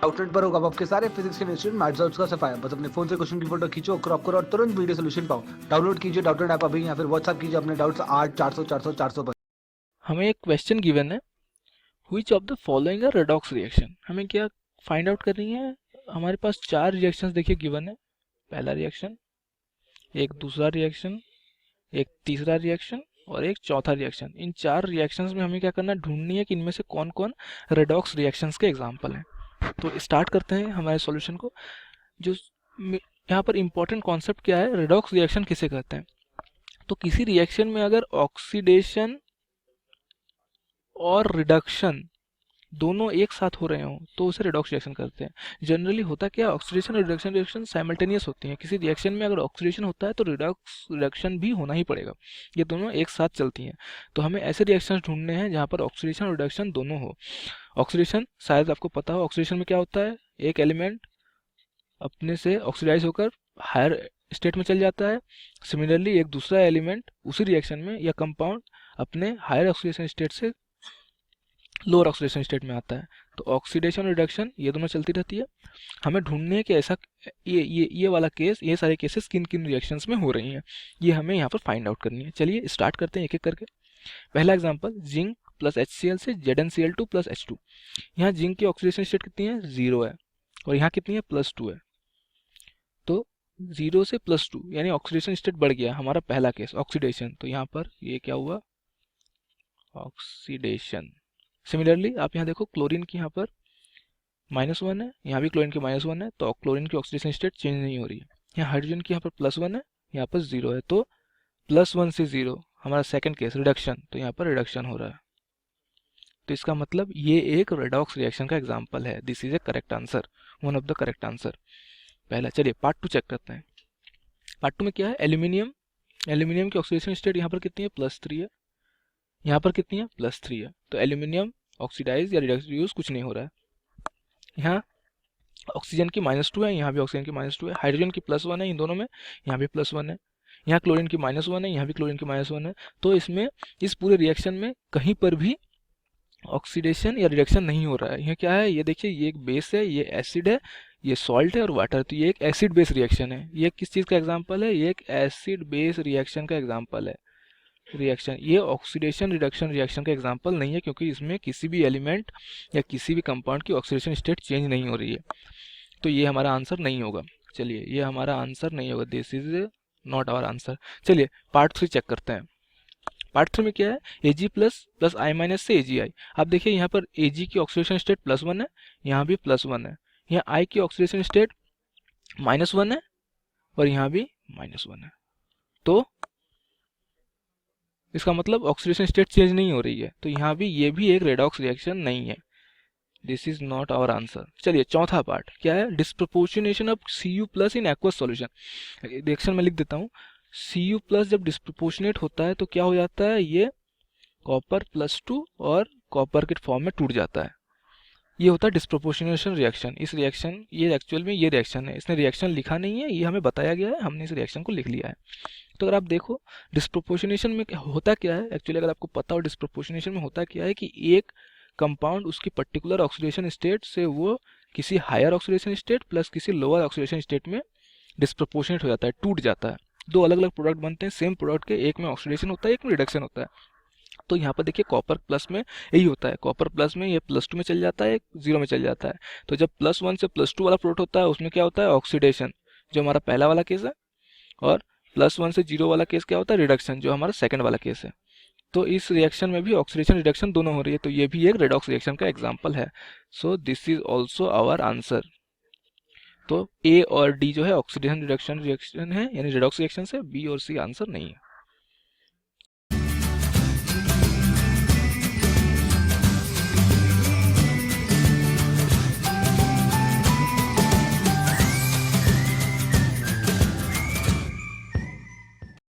Outlet पर होगा आपके सारे फिजिक्स के इंस्टीट्यूट मैथ्स का सफाया। बस अपने फोन से क्वेश्चन की फोटो खींचो, क्रॉप करो और तुरंत वीडियो सोल्यूशन पाओ। डाउनलोड कीजिए डाउटनेट ऐप अभी या फिर व्हाट्सएप कीजिए अपने डाउट्स 8 400 400 400 पर। हमें एक क्वेश्चन गिवन है, which of the following a redox reaction. हमें क्या फाइंड आउट करनी है। हमारे पास चार रिएक्शंस देखिए गिवन है। पहला रिएक्शन, एक दूसरा रिएक्शन, एक तीसरा रिएक्शन और एक चौथा रिएक्शन। इन चार रिएक्शंस में हमें क्या करना है, ढूंढनी है कि इनमें से कौन कौन रेडॉक्स रिएक्शंस के एग्जाम्पल हैं। तो स्टार्ट करते हैं हमारे सॉल्यूशन को। जो यहाँ पर इंपॉर्टेंट कॉन्सेप्ट क्या है, रेडॉक्स रिएक्शन किसे कहते हैं। तो किसी रिएक्शन में अगर ऑक्सीडेशन और रिडक्शन दोनों एक साथ हो रहे हों तो उसे रिडॉक्स रिएक्शन करते हैं। जनरली होता क्या, ऑक्सीडेशन और रिडक्शन रिएक्शन साइमल्टेनियस होती हैं। किसी रिएक्शन में अगर ऑक्सीडेशन होता है तो रिडक्स रिडक्शन भी होना ही पड़ेगा, ये दोनों एक साथ चलती हैं। तो हमें ऐसे रिएक्शंस ढूंढने हैं जहाँ पर ऑक्सीडेशन और रिडक्शन दोनों हो। ऑक्सीडेशन शायद आपको पता हो, ऑक्सीडेशन में क्या होता है, एक एलिमेंट अपने से ऑक्सीडाइज होकर हायर स्टेट में चल जाता है। सिमिलरली एक दूसरा एलिमेंट उसी रिएक्शन में या कंपाउंड अपने हायर ऑक्सीडेशन स्टेट से लोअर ऑक्सीडेशन स्टेट में आता है। तो ऑक्सीडेशन और रिडक्शन ये दोनों चलती रहती है। हमें ढूंढने है कि ऐसा ये वाला केस, ये सारे केसेस किन किन रिएक्शंस में हो रही हैं, ये हमें यहाँ पर फाइंड आउट करनी है। चलिए स्टार्ट करते हैं एक एक करके। पहला एग्जांपल, जिंक प्लस HCl से ZnCl2 प्लस H2। यहाँ जिंक की ऑक्सीडेशन स्टेट कितनी है, 0 है, और यहाँ कितनी है, +2 है। तो 0 से +2 यानी ऑक्सीडेशन स्टेट बढ़ गया। हमारा पहला केस ऑक्सीडेशन, तो यहाँ पर ये क्या हुआ, ऑक्सीडेशन। सिमिलरली आप यहाँ देखो, क्लोरीन की यहाँ पर -1 है, यहाँ भी क्लोरीन की -1 है, तो क्लोरीन की ऑक्सीडेशन स्टेट चेंज नहीं हो रही है। यहाँ हाइड्रोजन की यहाँ पर +1 है, यहाँ पर 0 है, तो +1 से 0 हमारा सेकंड केस रिडक्शन, तो यहाँ पर रिडक्शन हो रहा है। तो इसका मतलब ये एक रेडॉक्स रिएक्शन का एग्जाम्पल है। This is A correct answer, one of the correct answer पहला। चलिए पार्ट 2 चेक करते हैं। पार्ट 2 में क्या है, एल्यूमिनियम। एल्यूमिनियम की ऑक्सीडेशन स्टेट यहाँ पर कितनी है, +3 है, यहाँ पर कितनी है, +3 है। तो एल्यूमिनियम ऑक्सीडाइज या रिड्यूस कुछ नहीं हो रहा है। यहाँ ऑक्सीजन की -2 है, यहाँ भी ऑक्सीजन की -2 है। हाइड्रोजन की +1 है इन दोनों में, यहाँ भी +1 है। यहाँ क्लोरीन की -1 है, यहाँ भी क्लोरीन की -1 है। तो इसमें इस पूरे रिएक्शन में कहीं पर भी ऑक्सीडेशन या रिडक्शन नहीं हो रहा है। यहाँ क्या है, ये देखिए, ये एक बेस है, ये एसिड है, ये सॉल्ट है और वाटर। तो ये एक एसिड बेस रिएक्शन है। ये किस चीज़ का एग्जाम्पल है, ये एक एसिड बेस रिएक्शन का एग्जाम्पल है। रिएक्शन, ये ऑक्सीडेशन रिडक्शन रिएक्शन का एग्जांपल नहीं है, क्योंकि इसमें किसी भी एलिमेंट या किसी भी कंपाउंड की ऑक्सीडेशन स्टेट चेंज नहीं हो रही है। तो ये हमारा आंसर नहीं होगा। चलिए, ये हमारा आंसर नहीं होगा, this is not our answer. चलिए पार्ट 3 चेक करते हैं। पार्ट 3 में क्या है, Ag प्लस I माइनस से AgI। आप देखिए यहाँ पर Ag की ऑक्सीडेशन स्टेट +1 है, यहाँ भी +1 है। यहाँ I की ऑक्सीडेशन स्टेट -1 है और यहाँ भी -1 है। तो इसका मतलब ऑक्सीडेशन स्टेट चेंज नहीं हो रही है। तो यहाँ भी ये भी एक रेडॉक्स रिएक्शन नहीं है। This is not our answer. चलिए चौथा पार्ट क्या है, disproportionation of Cu+ in aqueous solution. Reaction में लिख देता हूँ, Cu+ जब डिस्प्रोपोर्शनेट होता है तो क्या हो जाता है, ये कॉपर +2 और कॉपर के फॉर्म में टूट जाता है। ये होता है डिस्प्रोपोर्शनेशन रिएक्शन। इस रिएक्शन, ये एक्चुअल में ये रिएक्शन है, इसने रिएक्शन लिखा नहीं है, ये हमें बताया गया है, हमने इस रिएक्शन को लिख लिया है। तो अगर आप देखो डिस्प्रोपोर्शनेशन में होता क्या है, एक्चुअली अगर आपको पता हो डिस्प्रोपोर्शनेशन में होता क्या है कि एक कंपाउंड उसकी पर्टिकुलर ऑक्सीडेशन स्टेट से वो किसी हायर ऑक्सीडेशन स्टेट प्लस किसी लोअर ऑक्सीडेशन स्टेट में डिस्प्रोपोर्शनेट हो जाता है, टूट जाता है। दो अलग अलग प्रोडक्ट बनते हैं सेम प्रोडक्ट के, एक में ऑक्सीडेशन होता है, एक में रिडक्शन होता है। तो यहाँ पर देखिए कॉपर प्लस में यही होता है, कॉपर प्लस में ये +2 में चल जाता है, 0 में चल जाता है। तो जब +1 से +2 वाला प्रोडक्ट होता है उसमें क्या होता है, ऑक्सीडेशन, जो हमारा पहला वाला केस है, और +1 से 0 वाला केस क्या होता है, रिडक्शन, जो हमारा सेकंड वाला केस है। तो इस रिएक्शन में भी ऑक्सीडेशन रिडक्शन दोनों हो रही है, तो ये भी एक रेडॉक्स रिएक्शन का एग्जांपल है। So this is also our answer. तो A और D जो है ऑक्सीडेशन रिडक्शन रिएक्शन है, यानी रेडॉक्स रिएक्शन से, B और C आंसर नहीं है।